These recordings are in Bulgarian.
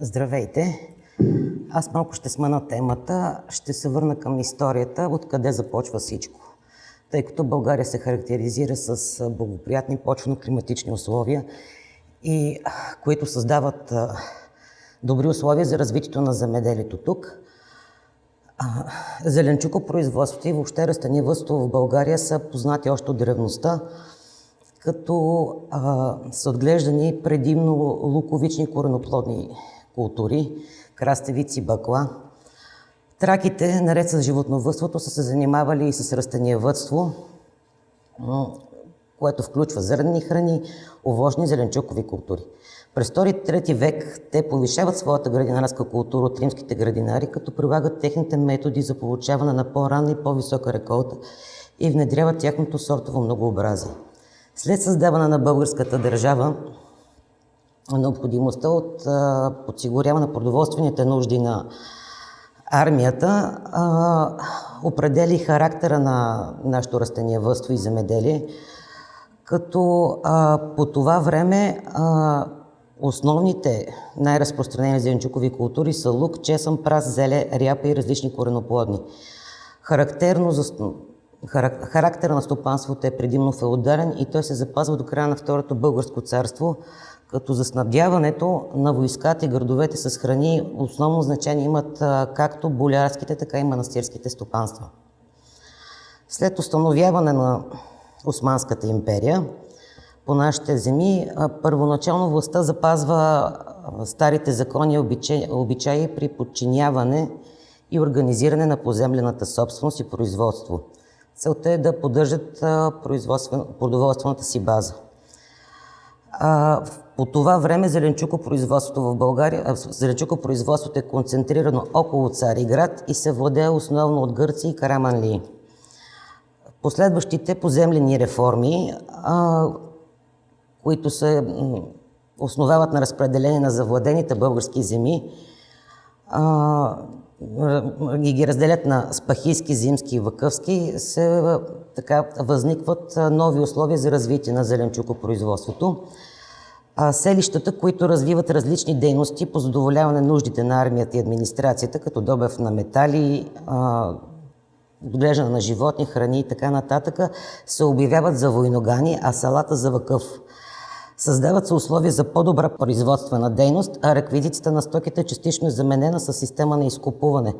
Здравейте! Аз малко ще смена темата, ще се върна към историята, откъде започва всичко. Тъй като България се характеризира с благоприятни почвено-климатични условия, които създават добри условия за развитието на земеделието тук. Зеленчукопроизводството и въобще растениевъдството в България са познати още от древността, като са отглеждани предимно луковични кореноплодни култури, краставици, бакла. Траките, наред с животновъдството, са се занимавали и с растениевъдство, което включва зърнени храни, овощни зеленчукови култури. През 2-3 век те повишават своята градинарска култура от римските градинари, като прилагат техните методи за получаване на по-ранна и по-висока реколта и внедряват тяхното сортово многообразие. След създаване на българската държава, необходимостта от подсигуряване на продоволствените нужди на армията определи характера на нашето растениевъдство и земеделие, като по това време основните най-разпространени зеленчукови култури са лук, чесън, прас, зеле, ряпа и различни кореноплодни. Характера на стопанството е предимно феодален и той се запазва до края на Второто българско царство, като за снабдяването на войската и градовете с храни основно значение имат както болярските, така и манастирските стопанства. След установяване на Османската империя по нашите земи, първоначално властта запазва старите закони и обичаи при подчиняване и организиране на поземлената собственост и производство. Целта е да поддържат продоволствената си база. По това време зеленчукопроизводството в България, зеленчукопроизводството е концентрирано около Цариград и се владее основно от гърци и караманлии. Последващите поземлени реформи, които се основават на разпределение на завладените български земи, ги разделят на спахийски, зимски и вакъвски, възникват нови условия за развитие на зеленчукопроизводството. Селищата, които развиват различни дейности по задоволяване нуждите на армията и администрацията, като добив на метали, отглеждане на животни, храни и така нататък, се обявяват за войногани, а селата за вакъв. Създават се условия за по-добра производствена дейност, а реквизицията на стоките частично е заменена с система на изкупуване,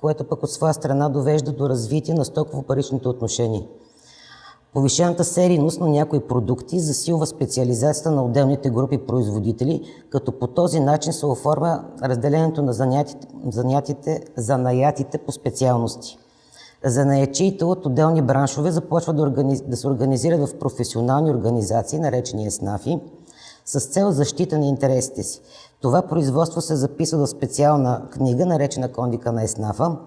което пък от своя страна довежда до развитие на стоково-паричните отношения. Повишената серийност на някои продукти засилва специализацията на отделните групи производители, като по този начин се оформя разделението на занаятите по специалности. Занаятчиите от отделни браншове започват да се организират в професионални организации, наречени еснафи, с цел защита на интересите си. Това производство се записва в специална книга, наречена Кондика на еснафа.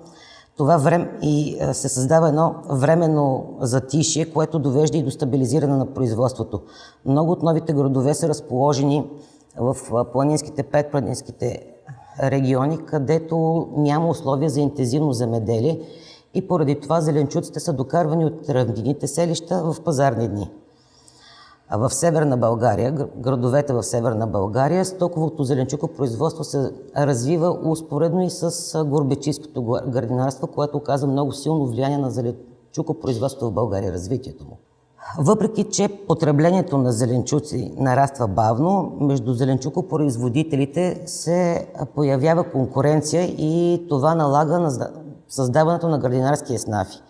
Се създава едно временно затишие, което довежда и до стабилизиране на производството. Много от новите градове са разположени в предпланинските региони, където няма условия за интензивно земеделие и поради това зеленчуците са докарвани от равнинните селища в пазарни дни. А в Северна България, градовете в Северна България, стоковото зеленчукопроизводство се развива успоредно и с горбечийското градинарство, което оказа много силно влияние на зеленчукопроизводството в България, развитието му. Въпреки че потреблението на зеленчуци нараства бавно, между зеленчукопроизводителите се появява конкуренция и това налага създаването на градинарски еснафи.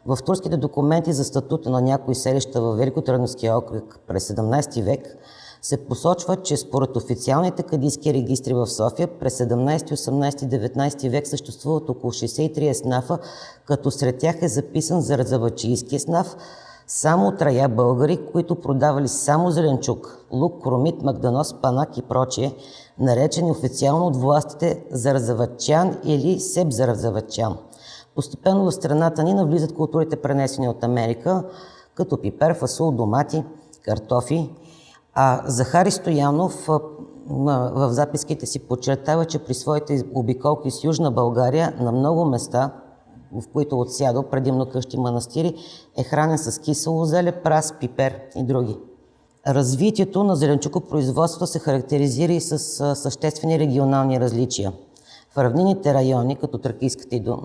В турските документи за статута на някои селища във Великотърновския окръг през 17 век се посочва, че според официалните кадийски регистри в София през 17, 18, 19 век съществуват около 63 еснафа, като сред тях е записан зарзаваджийски еснаф, само от рая българи, които продавали само зеленчук, лук, кромит, магданос, панак и прочие, наречени официално от властите зарзаваджан или себзарзаваджан. Постепенно в страната ни навлизат културите, пренесени от Америка, като пипер, фасул, домати, картофи. А Захари Стоянов в записките си подчертава, че при своите обиколки с Южна България на много места, в които отсядал, предимно къщи манастири, е хранен с кисело зеле, прас, пипер и други. Развитието на зеленчукопроизводството се характеризира и с съществени регионални различия. В равнинните райони, като Тракийската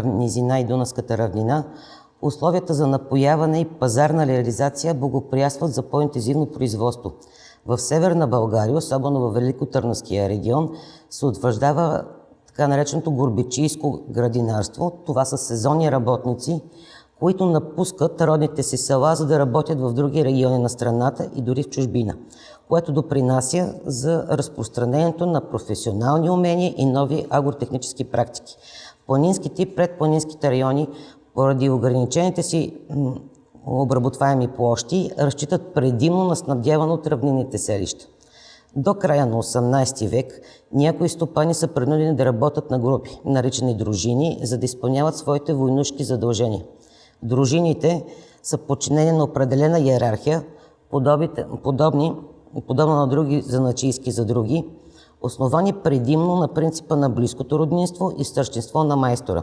низина и Дунавската равнина, условията за напояване и пазарна реализация благоприятстват за по-интензивно производство. В Северна България, особено в Великотърновския регион, се утвърждава така нареченото горбичийско градинарство. Това са сезонни работници, които напускат родните си села, за да работят в други региони на страната и дори в чужбина, което допринася за разпространението на професионални умения и нови агротехнически практики. Планинските и предпланинските райони, поради ограничените си обработваеми площи, разчитат предимно на снабдяване от равнинните селища. До края на 18 век някои стопани са принудени да работят на групи, наричани дружини, за да изпълняват своите войнушки дружините са подчинени на определена иерархия, подобно на други занаятчийски задруги, основани предимно на принципа на близкото роднинство и старшинство на майстора.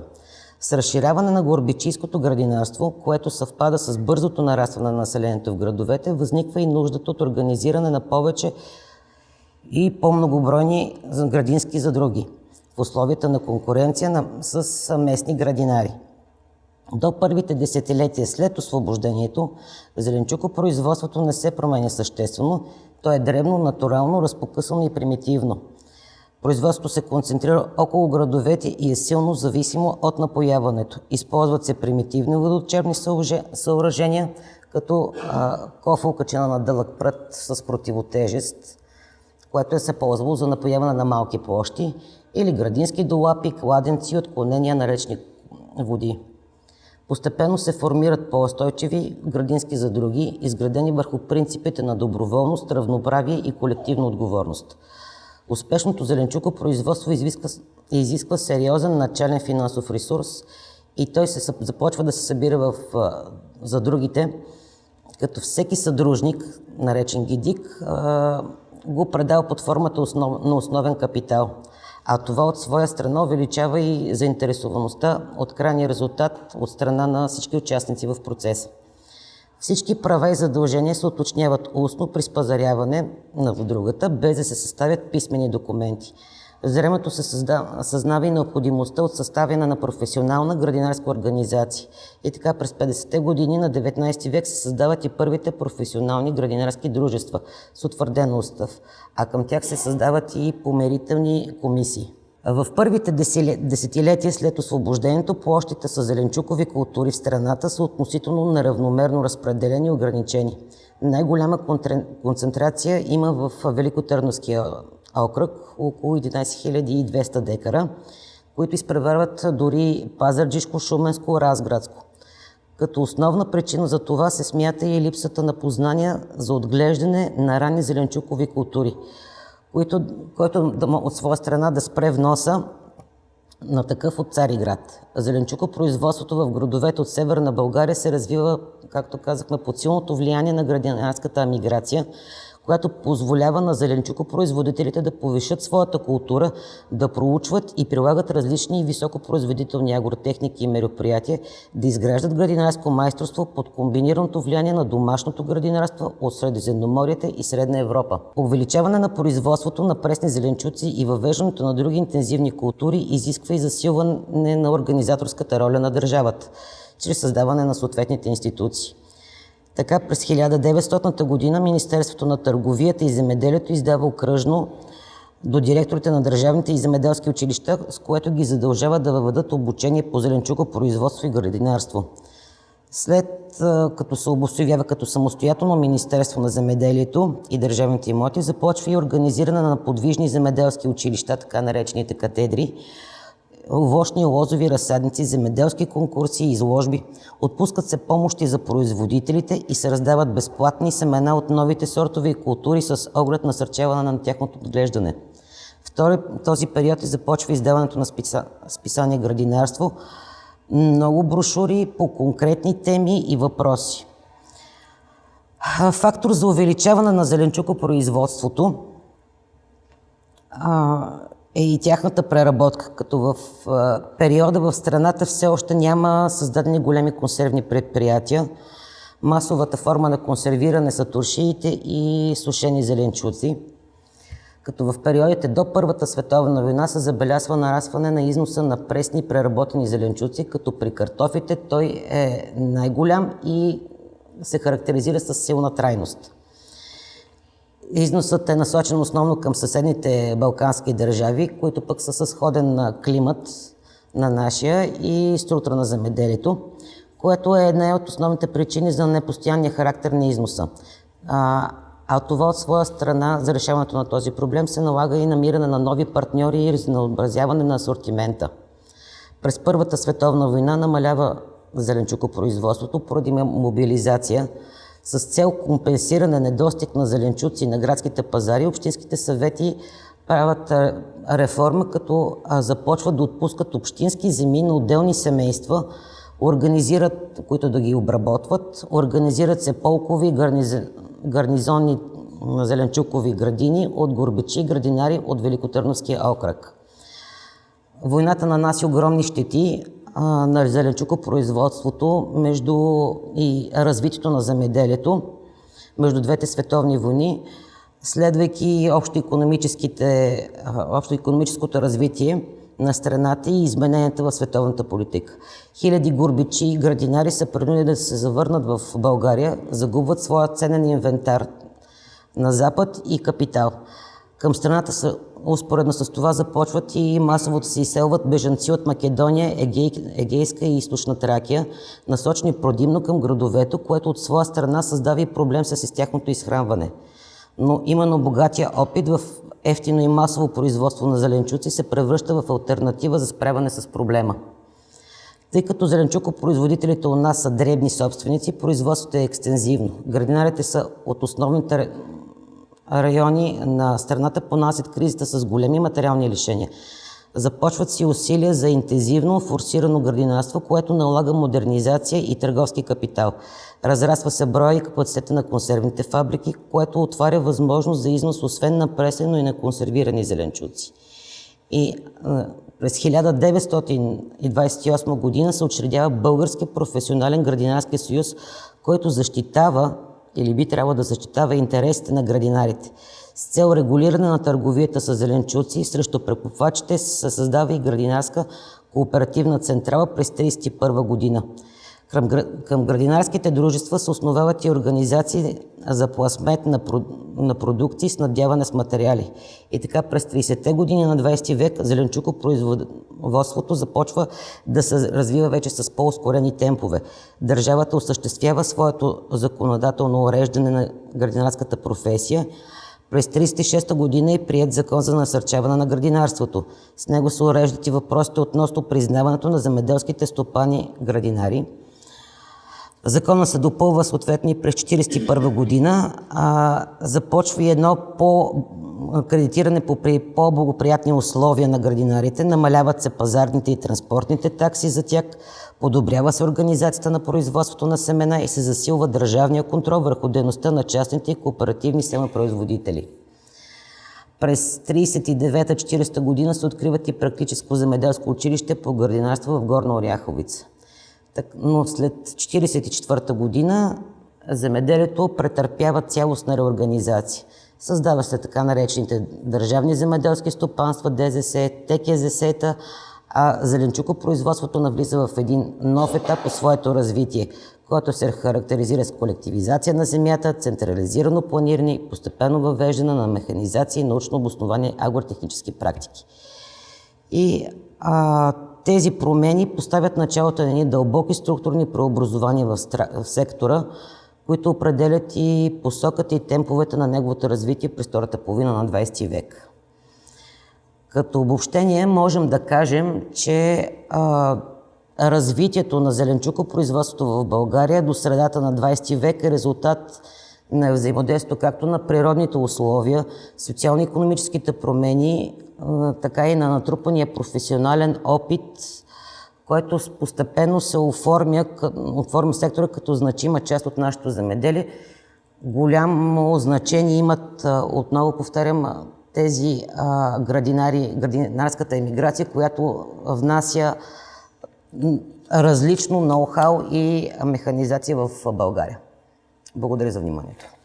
С разширяване на горбичийското градинарство, което съвпада с бързото нарастване на населението в градовете, възниква и нуждата от организиране на повече и по-многобройни градински задруги в условията на конкуренция с местни градинари. До първите десетилетия след освобождението, зеленчукопроизводството не се променя съществено, то е дребно, натурално, разпокъсано и примитивно. Производството се концентрира около градовете и е силно зависимо от напояването. Използват се примитивни водочерпни съоръжения, като кофа, окачена на дълъг прът с противотежест, което се ползвало за напояване на малки площи, или градински долапи, кладенци и отклонения на речни води. Постепенно се формират по-устойчиви градински задруги, изградени върху принципите на доброволност, равноправие и колективна отговорност. Успешното зеленчукопроизводство изисква сериозен начален финансов ресурс и той започва да се събира за другите, като всеки съдружник, наречен гидик, го предал под формата на основен капитал. А това от своя страна увеличава и заинтересоваността от крайния резултат от страна на всички участници в процеса. Всички права и задължения се уточняват устно при спазаряване на другата, без да се съставят писмени документи. В времето се съзнава и необходимостта от съставяне на професионална градинарска организация. И така през 50-те години на 19 век се създават и първите професионални градинарски дружества с утвърден устав, а към тях се създават и помирителни комисии. В първите десетилетия след освобождението площите с зеленчукови култури в страната са относително неравномерно разпределени и ограничени. Най-голяма концентрация има в Великотърновския окръг, около 11 200 декара, които изпреварват дори Пазарджишко, Шуменско, Разградско. Като основна причина за това се смята и липсата на познания за отглеждане на ранни зеленчукови култури, който от своя страна да спре вноса на такъв от Цариград. Зеленчукопроизводството в градовете от Северна България се развива, както казахме, под силното влияние на градинарската миграция, която позволява на зеленчукопроизводителите да повишат своята култура, да проучват и прилагат различни високопроизводителни агротехники и мероприятия, да изграждат градинарско майсторство под комбинираното влияние на домашното градинарство от Средиземноморието и Средна Европа. Увеличаване на производството на пресни зеленчуци и въвеждането на други интензивни култури изисква и засилване на организаторската роля на държавата, чрез създаване на съответните институции. Така през 1900 година Министерството на търговията и земеделието издава окръжно до директорите на държавните и земеделски училища, с което ги задължава да въведат обучение по зеленчукопроизводство и градинарство. След като се обособява като самостоятелно Министерство на земеделието и държавните имоти, започва и организиране на подвижни земеделски училища, така наречените катедри, овощни, лозови разсадници, земеделски конкурси и изложби. Отпускат се помощи за производителите и се раздават безплатни семена от новите сортове и култури с оглед насърчаване на тяхното отглеждане. В този период започва издаването на списание «Градинарство», много брошури по конкретни теми и въпроси. Фактор за увеличаване на зеленчукопроизводството е и тяхната преработка, като в периода в страната все още няма създадени големи консервни предприятия. Масовата форма на консервиране са туршиите и сушени зеленчуци, като в периодите до Първата световна война се забелязва нарастване на износа на пресни преработени зеленчуци, като при картофите той е най-голям и се характеризира с силна трайност. Износът е насочен основно към съседните балкански държави, които пък са с сходен климат на нашия и структура на земеделието, което е една от основните причини за непостоянния характер на износа. А това от своя страна за решаването на този проблем се налага и намиране на нови партньори и разнообразяване на асортимента. През Първата световна война намалява зеленчукопроизводството поради мобилизация. С цел компенсиране недостиг на зеленчуци на градските пазари, общинските съвети правят реформа, като започват да отпускат общински земи на отделни семейства, организират, които да ги обработват, организират се полкови гарнизонни зеленчукови градини от горбачи, градинари от Великотърновския окръг. Войната нанася огромни щети на зеленчукопроизводството и развитието на земеделието между двете световни войни, следвайки общоикономическото развитие на страната и измененията в световната политика. Хиляди горбичи и градинари са принудени да се завърнат в България, загубват своя ценен инвентар на Запад и капитал. Към страната успоредно с това започват и масово да се изселват бежанци от Македония, Егейска и Източна Тракия, насочени предимно към градовете, което от своя страна създава и проблем с тяхното изхранване. Но именно богатия опит в ефтино и масово производство на зеленчуци се превръща в алтернатива за справяне с проблема. Тъй като зеленчукопроизводителите у нас са дребни собственици, производството е екстензивно. Градинарите са от основните райони на страната, понасят кризата с големи материални лишения. Започват си усилия за интензивно, форсирано градинарство, което налага модернизация и търговски капитал. Разраства се броя и капацитета на консервните фабрики, което отваря възможност за износ освен на пресен, но и на консервирани зеленчуци. И през 1928 година се учредява Български професионален градинарски съюз, който защитава или би трябвало да защитава интересите на градинарите. С цел регулиране на търговията с зеленчуци срещу прекупвачите се създава и градинарска кооперативна централа през 1931 година. Към градинарските дружества се основават и организации за пласмент на продукти и снабдяване с материали. И така през 30-те години на 20 век зеленчукопроизводството започва да се развива вече с по-ускорени темпове. Държавата осъществява своето законодателно уреждане на градинарската професия. През 1936 година е приет закон за насърчаване на градинарството. С него се уреждат и въпросите относно признаването на земеделските стопани градинари. Закона се допълва съответно и през 1941 година. Започва и едно кредитиране при по-благоприятни условия на градинарите. Намаляват се пазарните и транспортните такси за тях, подобрява се организацията на производството на семена и се засилва държавния контрол върху дейността на частните и кооперативни семепроизводители. През 1939-1940 година се откриват и практическо земеделско училище по градинарство в Горна Оряховица. Но след 1944 година земеделието претърпява цялостна реорганизация. Създава се така наречените държавни земеделски стопанства, ДЗС, ТКЗС-та, а зеленчукопроизводството навлиза в един нов етап по своето развитие, който се характеризира с колективизация на земята, централизирано планиране и постепенно въвеждане на механизация и научно обосновани агротехнически практики. И тези промени поставят началото на едни дълбоки структурни преобразования в сектора, които определят и посоката и темповете на неговото развитие през втората половина на 20 век. Като обобщение можем да кажем, че развитието на зеленчукопроизводството в България до средата на 20 век е резултат на взаимодействието както на природните условия, социално-икономическите промени, така и на натрупания професионален опит, който постепенно се оформя сектора като значима част от нашето земеделие. Голямо значение имат, отново повтарям, тези градинарската емиграция, която внася различно ноу-хау и механизация в България. Благодаря за вниманието.